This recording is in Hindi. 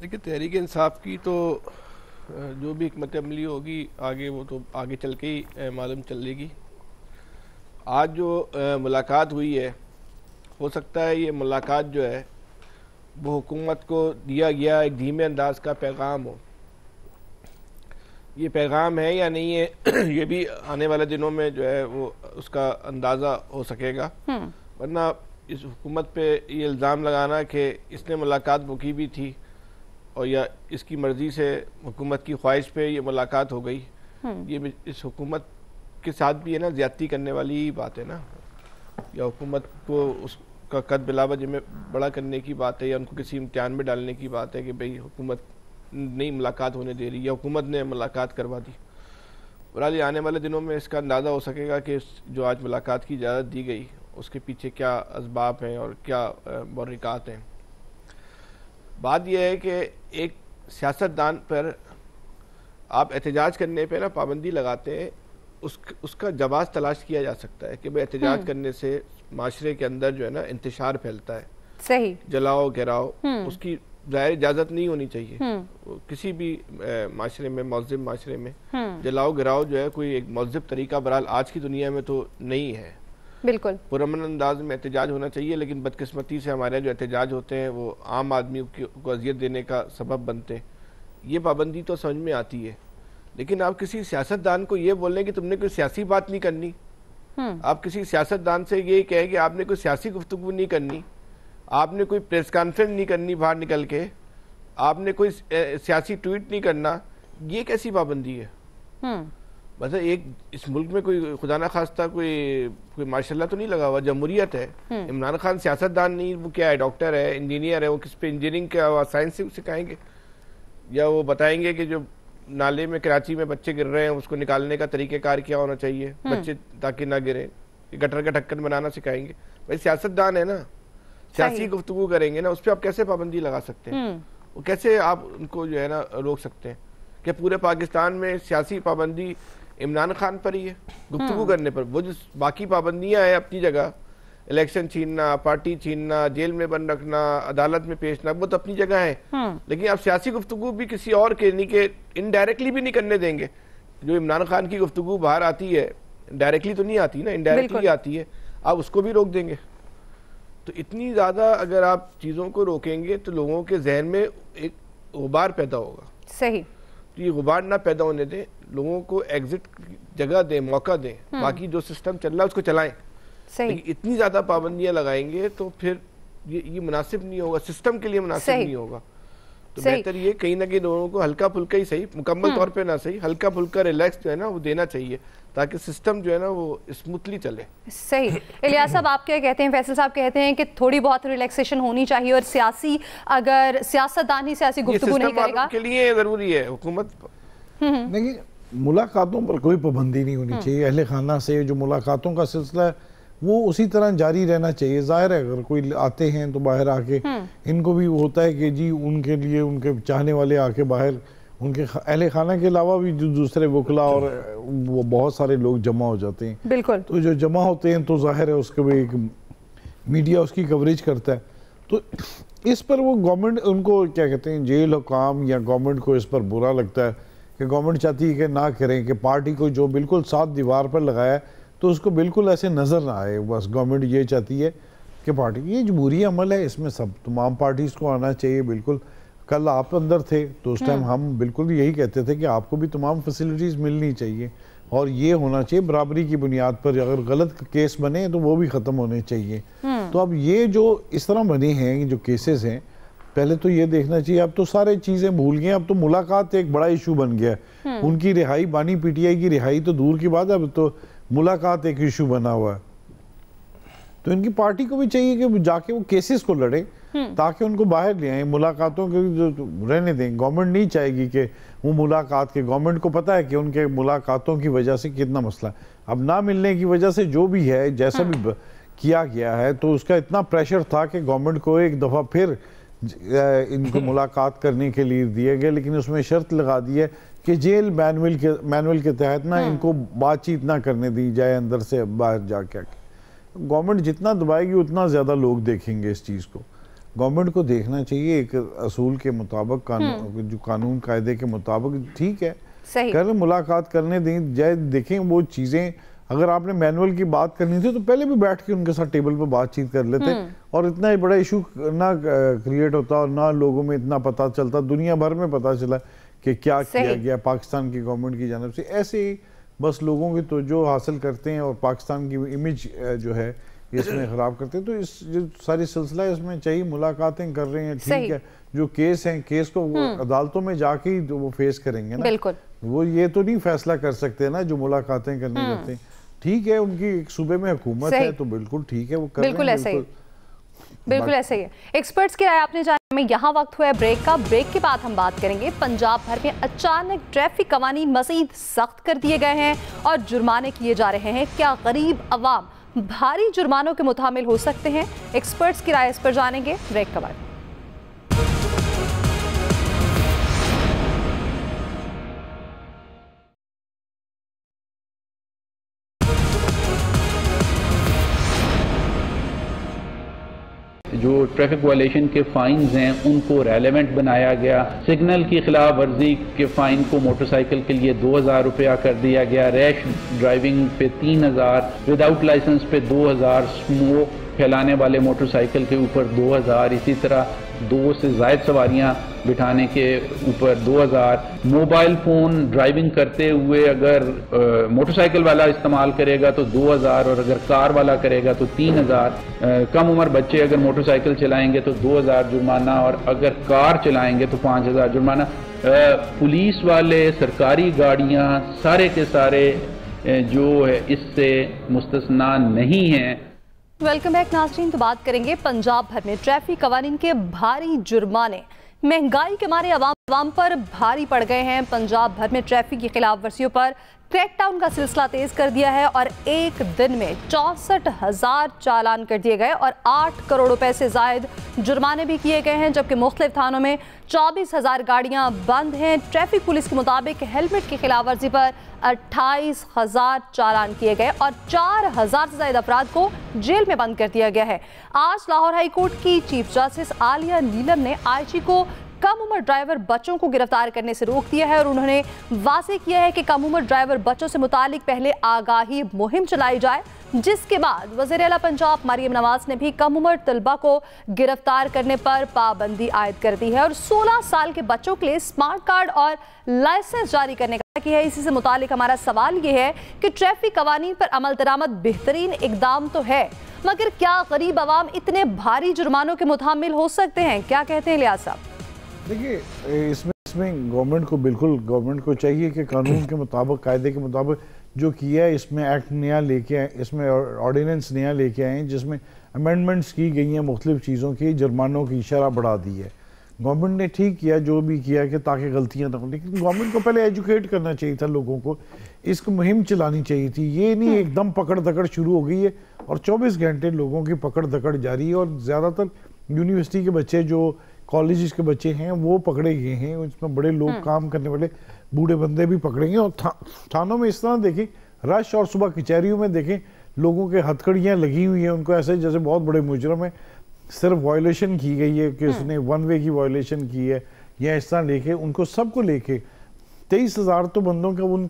देखिए, तहरीक इंसाफ की तो जो भी हिकमत अमली होगी आगे, वो तो आगे चल के ही मालूम चलेगी। आज जो मुलाकात हुई है, हो सकता है ये मुलाकात जो है वो हुकूमत को दिया गया एक धीमे अंदाज का पैगाम हो। ये पैगाम है या नहीं है ये भी आने वाले दिनों में जो है वो उसका अंदाज़ा हो सकेगा। वरना इस हुकूमत पे ये इल्ज़ाम लगाना कि इसने मुलाकात मुकी भी थी और या इसकी मर्ज़ी से हुकूमत की ख्वाहिश पे ये मुलाकात हो गई, ये इस हुकूमत के साथ भी है ना ज़्यादती करने वाली ही बात है ना। या हुकूमत को उसका कद बिलावज में बड़ा करने की बात है, या उनको किसी इम्तिहान में डालने की बात है कि भाई हुकूमत नहीं मुलाकात होने दे रही या हुकूमत ने मुलाकात करवा दी। बहरहाल आने वाले दिनों में इसका अंदाज़ा हो सकेगा कि जो आज मुलाकात की इजाज़त दी गई उसके पीछे क्या असबाब हैं और क्या मुहर्रिकात हैं। बात यह है कि एक सियासतदान पर आप एहतजाज करने पे ना पाबंदी लगाते हैं, उसका जवाब तलाश किया जा सकता है कि भाई एहतजाज करने से माशरे के अंदर जो है ना इंतशार फैलता है, सही जलाओ गिराओ, उसकी ज़ाहिर इजाज़त नहीं होनी चाहिए। किसी भी माशरे में, मौज़िब माशरे में जलाओ गिराओ जो है कोई एक मौज़िब तरीका बहरहाल आज की दुनिया में तो नहीं है। बिल्कुल पुरअमन अंदाज में एहतजाज होना चाहिए, लेकिन बदकिस्मती से हमारे जो एहतजाज होते हैं वो आम आदमी को अजियत देने का सबब बनते हैं। ये पाबंदी तो समझ में आती है, लेकिन आप किसी सियासतदान को ये बोलें कि तुमने कोई सियासी बात नहीं करनी, आप किसी सियासतदान से ये कहें कि आपने कोई सियासी गुफ्तगू नहीं करनी, आपने कोई प्रेस कॉन्फ्रेंस नहीं करनी बाहर निकल के, आपने कोई सियासी ट्वीट नहीं करना, ये कैसी पाबंदी है? मतलब एक इस मुल्क में कोई खुदा ना खास्ता कोई माशाल्लाह तो नहीं लगा हुआ, जमहूरियत है। इमरान खान सियासतदान नहीं, वो क्या है, डॉक्टर है, इंजीनियर है, वो किस पे इंजीनियरिंग क्या साइंस सिखाएंगे? या वो बताएंगे कि जो नाले में कराची में बच्चे गिर रहे हैं उसको निकालने का तरीक़ेकार क्या होना चाहिए बच्चे ताकि ना गिरे, गटर का ढक्कन बनाना सिखाएंगे? भाई सियासतदान है ना, सियासी गुफ्तगू करेंगे ना, उस पर आप कैसे पाबंदी लगा सकते हैं? वो कैसे आप उनको जो है ना रोक सकते हैं कि पूरे पाकिस्तान में सियासी पाबंदी इमरान खान पर ही है गुफ्तगू करने पर? वो जो बाकी पाबंदियां हैं अपनी जगह, इलेक्शन छीनना, पार्टी छीनना, जेल में बंद रखना, अदालत में पेशना, वो तो अपनी जगह है। लेकिन आप सियासी गुफ्तगू भी किसी और के नहीं के इनडायरेक्टली भी नहीं करने देंगे। जो इमरान खान की गुफ्तगू बाहर आती है डायरेक्टली तो नहीं आती ना, इनडायरेक्टली आती है, आप उसको भी रोक देंगे। तो इतनी ज़्यादा अगर आप चीज़ों को रोकेंगे तो लोगों के जहन में एक गुबार पैदा होगा। सही, तो ये गुबार ना पैदा होने दें, लोगों को एग्जिट जगह दें, मौका दें, बाकी जो सिस्टम चल रहा है उसको चलाएं। लेकिन इतनी ज़्यादा पाबंदियां लगाएंगे तो फिर ये मुनासिब नहीं होगा, सिस्टम के लिए मुनासिब नहीं होगा। तो बेहतर ये कहीं ना कहीं लोगों को हल्का फुल्का ही सही, मुकम्मल तौर पे ना सही, हल्का फुल्का रिलैक्स जो है ना वो देना चाहिए ताकि सिस्टम जो है ना वो स्मूथली चले। सही। इलियास साहब आप क्या कहते हैं? फैसल साहब कहते हैं कि थोड़ी बहुत रिलैक्सेशन होनी चाहिए और सियासी अगर सियासतदान ही सियासी गुफ्तगू नहीं करेगा के लिए ज़रूरी है हुकूमत। देखिए, मुलाकातों पर कोई पाबंदी नहीं होनी चाहिए। अहले खाना से जो मुलाकातों का सिलसिला है वो उसी तरह जारी रहना चाहिए। जाहिर है अगर कोई आते हैं तो बाहर आके इनको भी होता है कि जी उनके लिए उनके चाहने वाले आके बाहर, उनके अहले खाना के अलावा भी जो दूसरे वकला और वो बहुत सारे लोग जमा हो जाते हैं। बिल्कुल। तो जो जमा होते हैं तो जाहिर है उसके भी एक मीडिया उसकी कवरेज करता है। तो इस पर वो गवर्नमेंट उनको क्या कहते हैं, जेल हुकाम या गवर्नमेंट को इस पर बुरा लगता है कि गवर्नमेंट चाहती है कि ना करें, कि पार्टी को जो बिल्कुल साथ दीवार पर लगाया है तो उसको बिल्कुल ऐसे नज़र ना आए। बस गवर्नमेंट ये चाहती है कि पार्टी, ये जमहूरी अमल है, इसमें सब तमाम पार्टीज़ को आना चाहिए। बिल्कुल कल आप अंदर थे तो उस टाइम हम बिल्कुल यही कहते थे कि आपको भी तमाम फैसिलिटीज़ मिलनी चाहिए और ये होना चाहिए बराबरी की बुनियाद पर। अगर गलत केस बने तो वो भी ख़त्म होने चाहिए। तो अब ये जो इस तरह बने हैं जो केसेस हैं, पहले तो ये देखना चाहिए। अब तो सारे चीज़ें भूल गए, अब तो मुलाकात एक बड़ा इशू बन गया है। उनकी रिहाई, बानी पीटीआई की रिहाई तो दूर की बात है, अब तो मुलाकात एक इशू बना हुआ है। तो इनकी पार्टी को भी चाहिए कि जाके वो केसेस को लड़े ताकि उनको बाहर ले आए। मुलाकातों के जो रहने दें, गवर्नमेंट नहीं चाहेगी कि वो मुलाकात के, गवर्नमेंट को पता है कि उनके मुलाकातों की वजह से कितना मसला, अब ना मिलने की वजह से जो भी है जैसा भी किया गया है, तो उसका इतना प्रेशर था कि गवर्नमेंट को एक दफ़ा फिर इनको मुलाकात करने के लिए दिया गया, लेकिन उसमें शर्त लगा दी है कि जेल मैनुअल के तहत ना इनको बातचीत ना करने दी जाए अंदर से बाहर जाके। गवर्नमेंट जितना दबाएगी उतना ज़्यादा लोग देखेंगे इस चीज़ को। गवर्नमेंट को देखना चाहिए एक असूल के मुताबिक, कानून जो कानून कायदे के मुताबिक ठीक है, कर मुलाकात करने दें, जाए देखें वो चीज़ें। अगर आपने मैनुअल की बात करनी थी तो पहले भी बैठ के उनके साथ टेबल पर बातचीत कर लेते और इतना बड़ा इशू ना क्रिएट होता और ना लोगों में इतना पता चलता, दुनिया भर में पता चला कि क्या किया गया पाकिस्तान की गवर्नमेंट की जानब से। ऐसे ही बस लोगों की तो जो हासिल करते हैं और पाकिस्तान की इमेज जो है इसमें ख़राब करते हैं। तो इस जो सारी सिलसिला है इसमें चाहिए, मुलाकातें कर रहे हैं ठीक है, जो केस हैं केस को वो अदालतों में जाके ही वो फेस करेंगे ना, बिल्कुल वो ये तो नहीं फैसला कर सकते ना जो मुलाकातें करने जाते हैं। ठीक है, उनकी एक सूबे में हुकूमत है तो बिल्कुल ठीक है, वो कर बिल्कुल ऐसे ही, बिल्कुल ऐसे ही है। एक्सपर्ट्स की राय आपने जाने में यहाँ वक्त हुआ है ब्रेक का। ब्रेक के बाद हम बात करेंगे पंजाब भर में अचानक ट्रैफिक कवानीन मजीद सख्त कर दिए गए हैं और जुर्माने किए जा रहे हैं। क्या गरीब अवाम भारी जुर्मानों के मुतामिल हो सकते हैं? एक्सपर्ट्स की राय इस पर जानेंगे ब्रेक के बाद। जो ट्रैफिक वायलेशन के फाइन्स हैं उनको रेलेवेंट बनाया गया। सिग्नल की खिलाफ वर्जी के फाइन को मोटरसाइकिल के लिए 2000 रुपया कर दिया गया, रैश ड्राइविंग पे 3000, विदाउट लाइसेंस पे 2000, स्मोक फैलाने वाले मोटरसाइकिल के ऊपर 2000, इसी तरह 2 से ज़ायद सवारियां बिठाने के ऊपर 2000, मोबाइल फ़ोन ड्राइविंग करते हुए अगर मोटरसाइकिल वाला इस्तेमाल करेगा तो 2000 और अगर कार वाला करेगा तो 3000, कम उम्र बच्चे अगर मोटरसाइकिल चलाएंगे तो 2000 जुर्माना और अगर कार चलाएंगे तो 5000 जुर्माना। पुलिस वाले, सरकारी गाड़ियां सारे के सारे जो है इससे मुस्तस्ना नहीं हैं। वेलकम बैक नाज़रीन। तो बात करेंगे पंजाब भर में ट्रैफिक कवानीन के भारी जुर्माने महंगाई के मारे अवाम पर भारी पड़ गए हैं। पंजाब भर में ट्रैफिक की खिलाफ वर्जियों पर क्रैकडाउन का सिलसिला तेज कर दिया है और एक दिन में 64,000 चालान कर दिए गए और 8 करोड़ रुपए से जायद जुर्माने भी किए गए हैं, जबकि मुख्तलिफ थानों में 24,000 गाड़ियां बंद हैं। ट्रैफिक पुलिस के मुताबिक हेलमेट की खिलाफ वर्जी पर 28,000 चालान किए गए और 4,000 से ज्यादा अफराद को जेल में बंद कर दिया गया है। आज लाहौर हाई कोर्ट की चीफ जस्टिस आलिया नीलम ने आईजी को कम उम्र ड्राइवर बच्चों को गिरफ्तार करने से रोक दिया है और उन्होंने वाज़ेह किया है कि कम उम्र ड्राइवर बच्चों से मुतालिक पहले आगाही मुहिम चलाई जाए, जिसके बाद वज़ीर आला पंजाब मरियम नवाज ने भी कम उम्र तलबा को गिरफ्तार करने पर पाबंदी आयद कर दी है और 16 साल के बच्चों के लिए स्मार्ट कार्ड और लाइसेंस जारी करने का की है। इसी से मुतालिक हमारा सवाल ये है कि ट्रैफिक कवानीन पर अमल दरामद बेहतरीन इकदाम तो है, मगर क्या गरीब आवाम इतने भारी जुर्मानों के मुतामिल हो सकते हैं? क्या कहते हैं लियाज साहब? देखिए, इसमें गवर्नमेंट को चाहिए कि कानून के मुताबिक, कायदे के मुताबिक जो किया है, इसमें एक्ट नया लेके आए, इसमें ऑर्डिनेंस नया लेके आए जिसमें अमेंडमेंट्स की गई हैं मुख्तलिफ चीज़ों की, जुर्मानों की शरह बढ़ा दी है। गवर्नमेंट ने ठीक किया जो भी किया कि ताकि गलतियाँ ना हो, लेकिन गवर्नमेंट को पहले एजुकेट करना चाहिए था लोगों को, इसको मुहिम चलानी चाहिए थी। ये नहीं एकदम पकड़ दकड़ शुरू हो गई है और 24 घंटे लोगों की पकड़ दकड़ जारी है और ज़्यादातर यूनिवर्सिटी के बच्चे, जो कॉलेज के बच्चे हैं, वो पकड़े गए हैं। इसमें बड़े लोग काम करने वाले बूढ़े बंदे भी पकड़े गए और थानों में इस तरह देखें रश और सुबह कचहरियों में देखें लोगों के हथकड़ियाँ लगी हुई हैं, उनको ऐसे जैसे बहुत बड़े मुजरम है, सिर्फ वायलेशन की गई है कि उसने 1 वे की वायलेशन की है या इस तरह लेके उनको सबको लेके 23,000 तो बंदों का उन